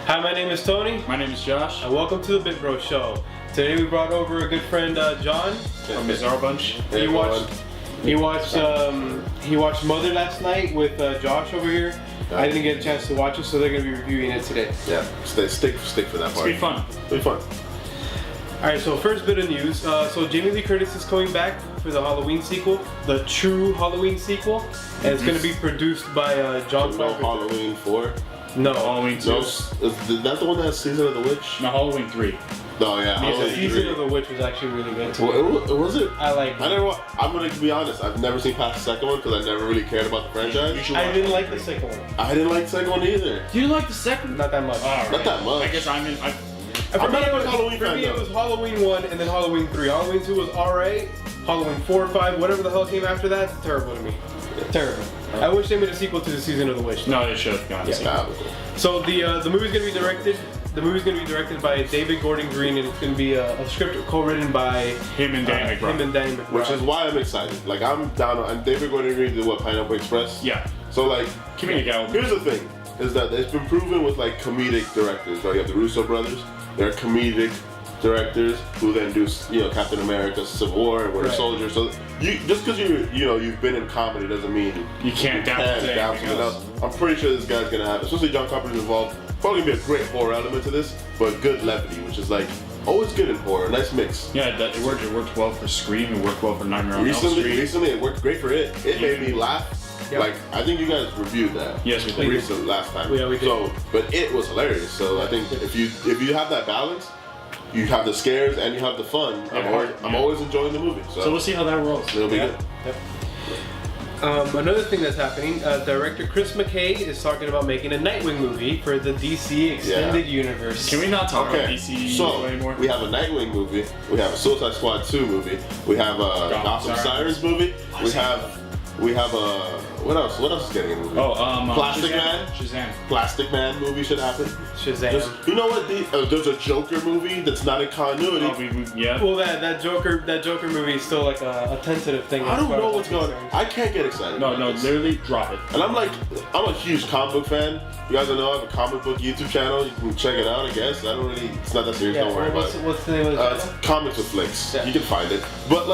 Hi, my name is Tony. My name is Josh. And welcome to the BitBros Show. Today we brought over a good friend, John. From Bizarre Bunch. He watched Mother last night with Josh over here. I didn't get a chance to watch it, so they're going to be reviewing it today. Yeah, stick for that part. It's be fun. It'll be fun. Alright, so first bit of news. So Jamie Lee Curtis is coming back for the Halloween sequel, the true Halloween sequel, and it's going to be produced by John Carpenter. Halloween 4? No. Halloween 2. No, is that the one that has Season of the Witch? No, Halloween 3. No, yeah, Halloween Season 3. of the Witch was actually really good too. Well, was it? I like it. I'm gonna be honest, I've never seen past the second one because I never really cared about the franchise. I didn't like the second one. I didn't like the second one either. You didn't like the second? Not that much. Right. Not that much. I guess I'm in. I'm not a big Halloween For fan, me, it though. was Halloween 1 and then Halloween 3. Halloween 2 was alright. Halloween 4 or 5, whatever the hell came after that, it's terrible to me. Terrible. I wish they made a sequel to the Season of the Witch. No, they should have gone. Yeah. So the movie's gonna be directed. The movie's gonna be directed by David Gordon Green, and it's gonna be a script co-written by Him and Danny McBride. Him and Danny McBride. Which is why I'm excited. Like, I'm down on David Gordon Green did what, Pineapple Express? Yeah. So, like, Comedic album. here's the thing, is that it's been proven with, like, comedic directors, right? You have the Russo brothers, they're comedic directors who then do, Captain America, Civil War, and Winter Soldier. So, just because you've been in comedy doesn't mean You can't down something else. I'm pretty sure this guy's gonna have, especially John Carpenter's involved, probably gonna be a great horror element to this, but good levity, which is like always good in horror. Nice mix. Yeah, it worked well for Scream. It worked well for Nightmare on Elm Street. Recently, it worked great for it. It made me laugh. Yep. Like, I think you guys reviewed that. Yes, we did. Recently, last time. Yeah, we did. So, but it was hilarious. So I think if you have that balance, you have the scares and you have the fun. I'm always enjoying the movie. So we'll see how that rolls. It'll be good. Yep. Another thing that's happening, director Chris McKay is talking about making a Nightwing movie for the DC Extended Universe. Can we not talk about DC anymore? We have a Nightwing movie. We have a Suicide Squad 2 movie. We have a Gotham Sirens movie. We have a what else? What else is getting in the movie? Plastic Man. Shazam. Plastic Man movie should happen. Shazam. You know what? There's a Joker movie that's not in continuity. Yeah. Well, that Joker movie is still like a tentative thing. I don't know what's going on. I can't get excited. No, literally drop it. And I'm a huge comic book fan. You guys know I have a comic book YouTube channel. You can check it out, I guess. It's not that serious, don't worry about it. What's the name of the It's Comics with Flicks. Yeah. You can find it. But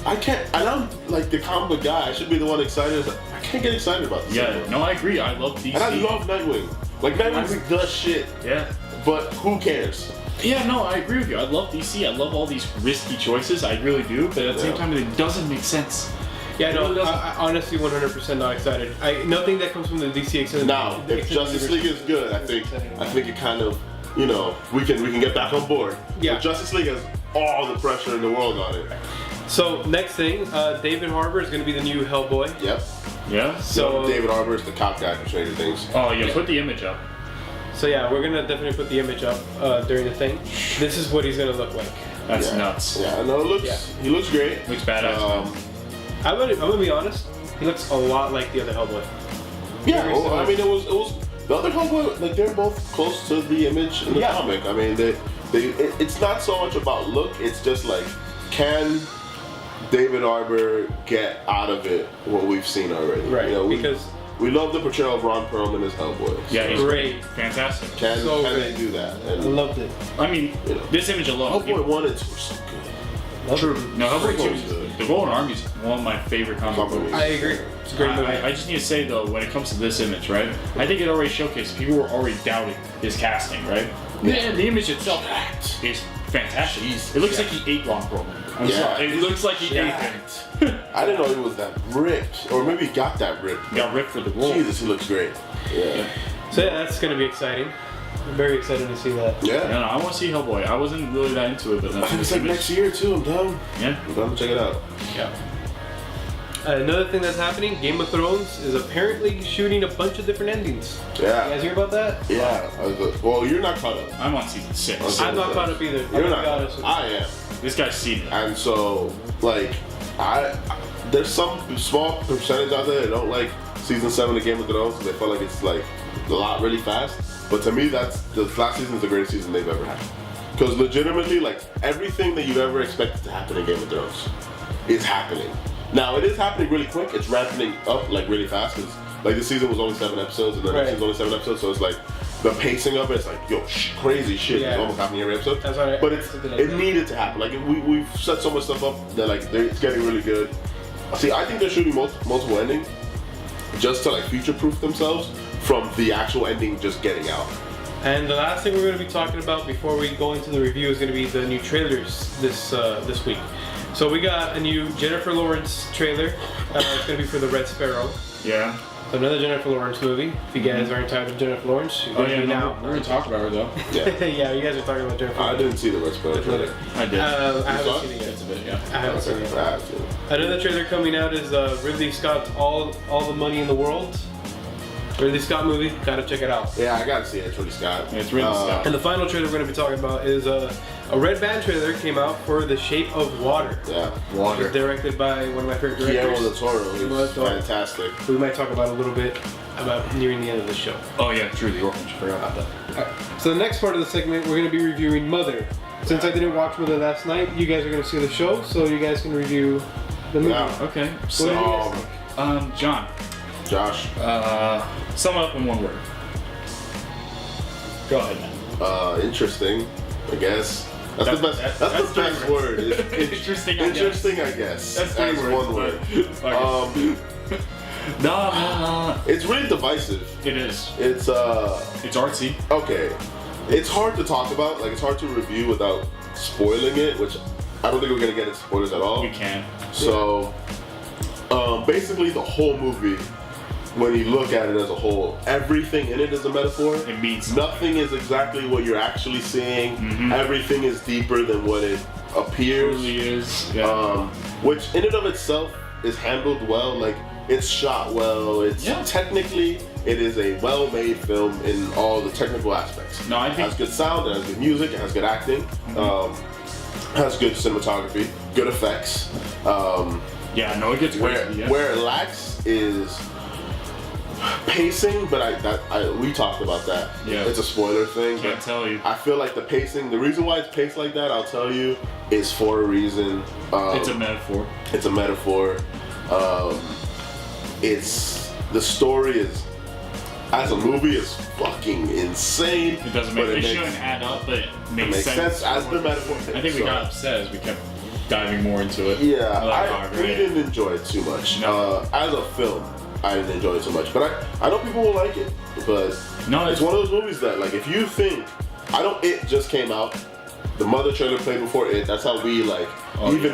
I can't, and I'm like the comic book guy. I should be the one excited. I can't get excited about this. Yeah, no, I agree. I love DC. And I love Nightwing. Like, Nightwing's the shit. Yeah. But who cares? Yeah, no, I agree with you. I love DC. I love all these risky choices. I really do. But at the same time, it doesn't make sense. Yeah, no, I honestly 100% not excited. Nothing that comes from the DC Extended. Now, if Justice League is good, I think it kind of, we can get back on board. Yeah. But Justice League has all the pressure in the world on it. So next thing, David Harbour is going to be the new Hellboy. Yep. Yeah. So David Harbour is the cop guy from Stranger Things. Oh yeah, put the image up. So yeah, we're gonna definitely put the image up during the thing. This is what he's gonna look like. That's nuts. Yeah, I know. He looks great. Looks badass. I'm gonna be honest. He looks a lot like the other Hellboy. Yeah, well, I mean, it was the other Hellboy. Like, they're both close to the image in the comic. I mean, it's not so much about look. It's just like, can David Harbour get out of it what we've seen already? Right. Because we love the portrayal of Ron Perlman as Hellboy. Yeah, he's great. Fantastic. Can they do that? And, I loved it. I mean, this image alone. Hellboy 1 and 2 were so good. True. No, Hellboy 2, The Golden Army is one of my favorite comic movies. I agree. It's a great movie. I just need to say though, when it comes to this image, right? I think it already showcased people were already doubting his casting, right? Yeah. The image itself is fantastic. It looks like he ate Ron Perlman. It looks like he ate him. I didn't know he was that ripped, or maybe he got that ripped. He got ripped for the role. Jesus, he looks great. Yeah. So yeah, that's gonna be exciting. I'm very excited to see that. Yeah. No, I want to see Hellboy. I wasn't really that into it, but I think it's like next year too. I'm down. Yeah. I'm down to check it out. Yeah. Another thing that's happening, Game of Thrones is apparently shooting a bunch of different endings. Yeah. You guys hear about that? Yeah. Well, you're not caught up. I'm on season 6. I'm not caught up either. You're not. Be honest with you. I am. This guy's seen it. And so, like, there's some small percentage out there that don't like season 7 of Game of Thrones because they feel like it's like a lot really fast. But to me, that's the last season is the greatest season they've ever had. Because legitimately, like, everything that you've ever expected to happen in Game of Thrones is happening. Now, it is happening really quick. It's ramping up like really fast because like this season was only 7 episodes and the next season's only 7 episodes. So it's like the pacing of it's like, yo, crazy shit. Yeah. It's almost happening every episode. That's right. But That's a good it idea. needed to happen. Like we've set so much stuff up that like it's getting really good. See, I think they're shooting multiple endings just to like future-proof themselves from the actual ending just getting out. And the last thing we're going to be talking about before we go into the review is going to be the new trailers this week. So we got a new Jennifer Lawrence trailer. It's going to be for the Red Sparrow. Yeah. So another Jennifer Lawrence movie. If you guys aren't tired of Jennifer Lawrence, you're Oh gonna yeah, be no, now. we're gonna talk about her though. Yeah. Yeah, you guys are talking about Jennifer I Lawrence. didn't see the Red Sparrow trailer. I did. I saw haven't it? seen it yet. It's a bit, yeah. I haven't seen it Okay, yet. I have to. Another trailer coming out is Ridley Scott's All the Money in the World. Ridley Scott movie. Gotta check it out. Yeah, I gotta see it. It's Ridley Scott. Yeah, it's Ridley Scott. And the final trailer we're going to be talking about is a Red Band trailer came out for The Shape of Water. Yeah. It's directed by one of my favorite Guillermo directors. del Toro. Guillermo del He's Toro. fantastic. We might talk about a little bit about nearing the end of the show. Oh yeah, true. The orphanage. Forgot about that. Alright, so the next part of the segment, we're going to be reviewing Mother. Since I didn't watch Mother last night, you guys are going to see the show, so you guys can review the movie. Yeah. Okay. What do So, you guys think? John, Josh. sum up in one word. Go ahead, man. Interesting, I guess. That's the best. That's the best word. Interesting, I guess. Interesting, I guess. That's three As words, one word. Okay. No. It's really divisive. It is. It's It's artsy. okay. It's hard to talk about. Like it's hard to review without spoiling it, which I don't think we're gonna get into spoilers at all. We can. So, basically, the whole movie, when you look at it as a whole, everything in it is a metaphor. It means Nothing is exactly what you're actually seeing. Mhm. Everything is deeper than what it appears. really is. Yeah. Which in and of itself is handled well. Like it's shot well. It's Yeah. technically it is a well-made film in all the technical aspects. No, I It think- has good sound. It has good music. It has good acting. Has good cinematography. Good effects. Yeah. No, it gets Where crazy. Yeah. where it lacks is pacing, but we talked about that. Yeah. It's a spoiler thing. Can't but tell you. I feel like the pacing, the reason why it's paced like that, I'll tell you, is for a reason. It's a metaphor. It's a metaphor. It's the story is as a movie is fucking insane. It doesn't make. but It makes- shouldn't add up, but it it makes makes sense as the metaphor. I think we So, got upset as we kept diving more into it. Yeah, Like, we didn't enjoy it too much. No. As a film, I didn't enjoy it too much. But I know people will like it. But No, it's one of those movies that, like, if you think, It just came out. The Mother trailer played before it. That's how we, like,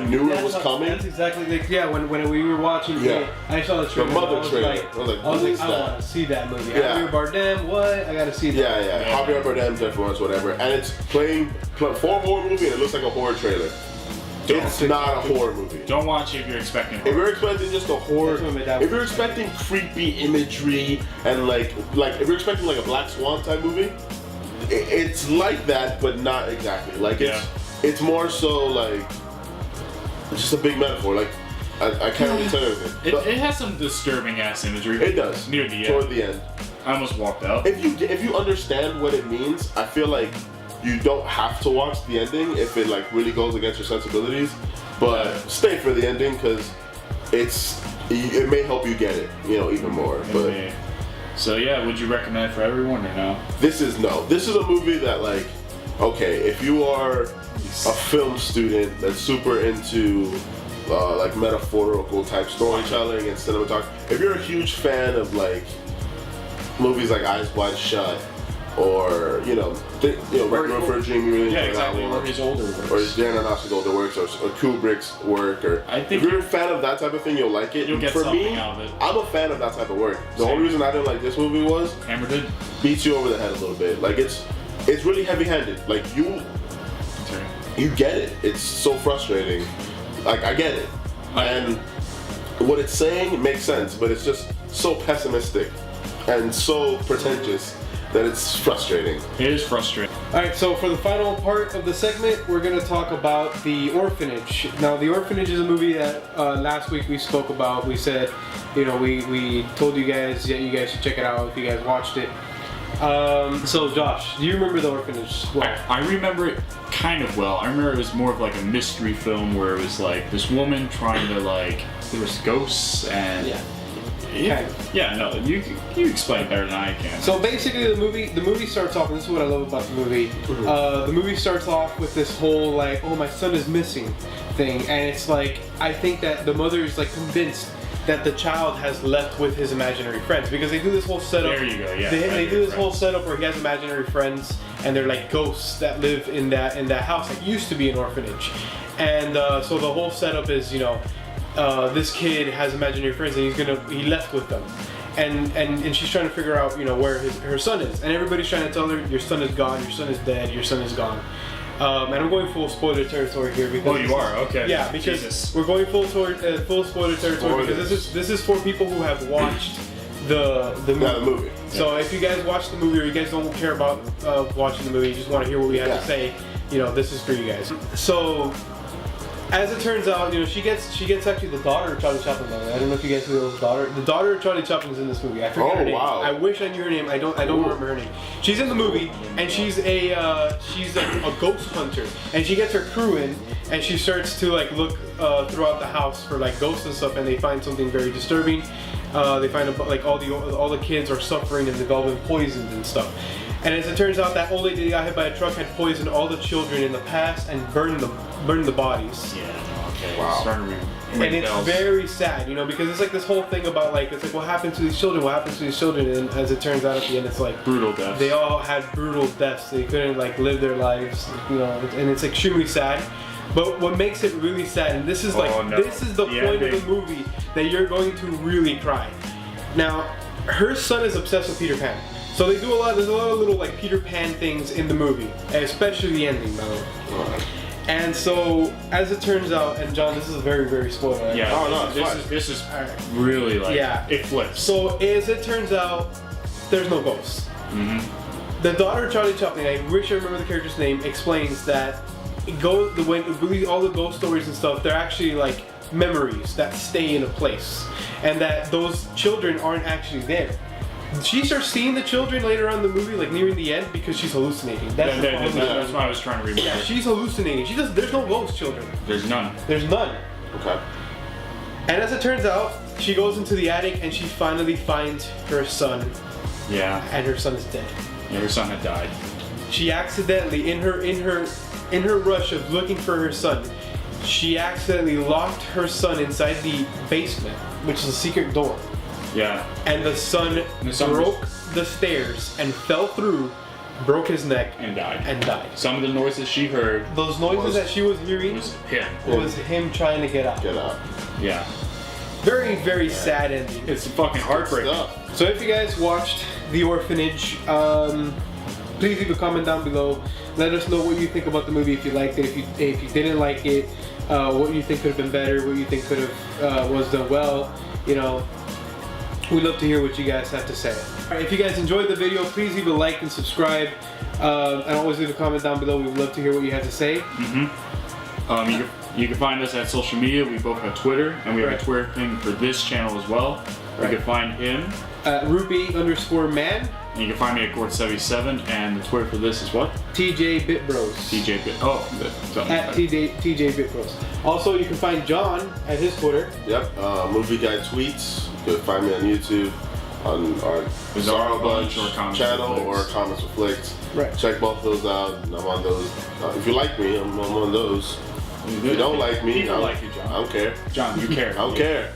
knew it was coming. That's exactly like, yeah, when we were watching Yeah. it, I saw the trailer. Mother I was trailer. Like, I was like, I that? want to see that movie. Yeah. Javier Bardem, what? I got to see that. Yeah. Javier Bardem, Jennifer Lawrence, whatever. And it's playing for a horror movie and it looks like a horror trailer. It's not a horror movie. Don't watch it if you're expecting If horror. you're expecting just a horror, That's what my dad if you're was expecting creepy imagery and like if you're expecting like a Black Swan type movie, it's like that, but not exactly. Like it's more so like it's just a big metaphor. Like I can't really tell you everything. But It has some disturbing ass imagery. it does Near the toward end. the end. I almost walked out. If you understand what it means, I feel like you don't have to watch the ending if it like really goes against your sensibilities. But stay for the ending because it may help you get it, even more. But Anyway, so yeah, would you recommend it for everyone or no? this is a movie that like, okay, if you are a film student that's super into like metaphorical type storytelling and cinematography, if you're a huge fan of like movies like Eyes Wide Shut or Requiem for a Dream, you really Yeah, enjoy that exactly. one. Or his older works. Or Darren Aronofsky's older works, or Kubrick's work, or I think if you're a fan of that type of thing, you'll like it. You'll get For something me, out of it. I'm a fan of that type of work. The Same. only reason I didn't like this movie was Hammer did. beats you over the head a little bit. Like it's really heavy-handed. Like you get it. It's so frustrating. Like I get it, and what it's saying makes sense, but it's just so pessimistic and so pretentious that it's frustrating. It is frustrating. All right, so for the final part of the segment, we're going to talk about The Orphanage. Now, The Orphanage is a movie that last week we spoke about. We said, we told you guys, you guys should check it out if you guys watched it. So, Josh, do you remember The Orphanage? Well, I remember it kind of well. I remember it was more of like a mystery film where it was like this woman trying to there was ghosts and Yeah, no, you explain better than I can. So basically, the movie starts off, and this is what I love about the movie. The movie starts off with this whole like, oh, my son is missing thing, and it's like, I think that the mother is like convinced that the child has left with his imaginary friends, because they do this whole setup. There you go. Yeah. They do this whole setup where he has imaginary friends, and they're like ghosts that live in that house that used to be an orphanage, and so the whole setup is, you know, this kid has imaginary friends, and he left with them, and she's trying to figure out, you know, where her son is, and everybody's trying to tell her, your son is gone, your son is dead, your son is gone. And I'm going full spoiler territory here because you are? Okay. Yeah, because we're going full spoiler territory because this is for people who have watched the movie. Yeah, the movie. So if you guys watch the movie, or you guys don't care about watching the movie, you just want to hear what we have to say, you know, this is for you guys. So as it turns out, you know, she gets actually the daughter of Charlie Chaplin. I don't know if you guys know the daughter. The daughter of Charlie Chaplin's in this movie. I forget her name. Wow. I wish I knew her name. I don't remember her name. She's in the movie, and she's a ghost hunter, and she gets her crew in, and she starts to like look throughout the house for like ghosts and stuff, and they find something very disturbing. They find like all the kids are suffering and developing poisons and stuff. And as it turns out, that old lady that got hit by a truck had poisoned all the children in the past and burned the bodies. Yeah. Okay. Wow. And it's very sad, you know, because it's like this whole thing about like, it's like, what happened to these children? What happened to these children? And as it turns out at the end, it's like brutal deaths. They all had brutal deaths. They couldn't like live their lives, you know, and it's extremely sad. But what makes it really sad, and this is like, this is the point of the movie that you're going to really cry. Now, her son is obsessed with Peter Pan. So they do there's a lot of little like Peter Pan things in the movie, especially the ending though. And so, as it turns out, and John, this is a very, very spoiler. Yeah. This is really like, it flips. So as it turns out, there's no ghosts. The daughter of Charlie Chaplin, I wish I remember the character's name, explains that when all the ghost stories and stuff, they're actually like memories that stay in a place, and that those children aren't actually there. She starts seeing the children later on in the movie, like nearing the end, because she's hallucinating. That's what I was trying to remember. Yeah, she's hallucinating. There's no ghost children. There's none. There's none. Okay. And as it turns out, she goes into the attic and she finally finds her son. Yeah. And her son is dead. Yeah, her son had died. She accidentally, in her rush of looking for her son, she accidentally locked her son inside the basement, which is a secret door. Yeah. And the son broke the stairs and fell through, broke his neck, and died. Some of the noises she heard, those noises that she was hearing, was him. Was him trying to get out. Yeah. Very, very sad ending. It's fucking heartbreaking. So if you guys watched The Orphanage, please leave a comment down below. Let us know what you think about the movie, if you liked it, if you didn't like it, what you think could have been better, what you think could have was done well. You know, we'd love to hear what you guys have to say. Alright, if you guys enjoyed the video, please leave a like and subscribe. And always leave a comment down below. We'd love to hear what you have to say. You can find us at social media. We both have Twitter, and we have a Twitter thing for this channel as well. You can find him Rupee_man. And you can find me at Gord77, and the Twitter for this is what? TJ BitBros. At TJ BitBros. Also, you can find John at his Twitter. Yep. Movie Guy Tweets. You can find me on YouTube, on our Bizarro Bunch channel, or Comments with Flicks. Right. Check both those out. I'm on those. If you like me, I'm on those. If you don't like me, I don't like you, John. I don't care. John, you care. I don't care.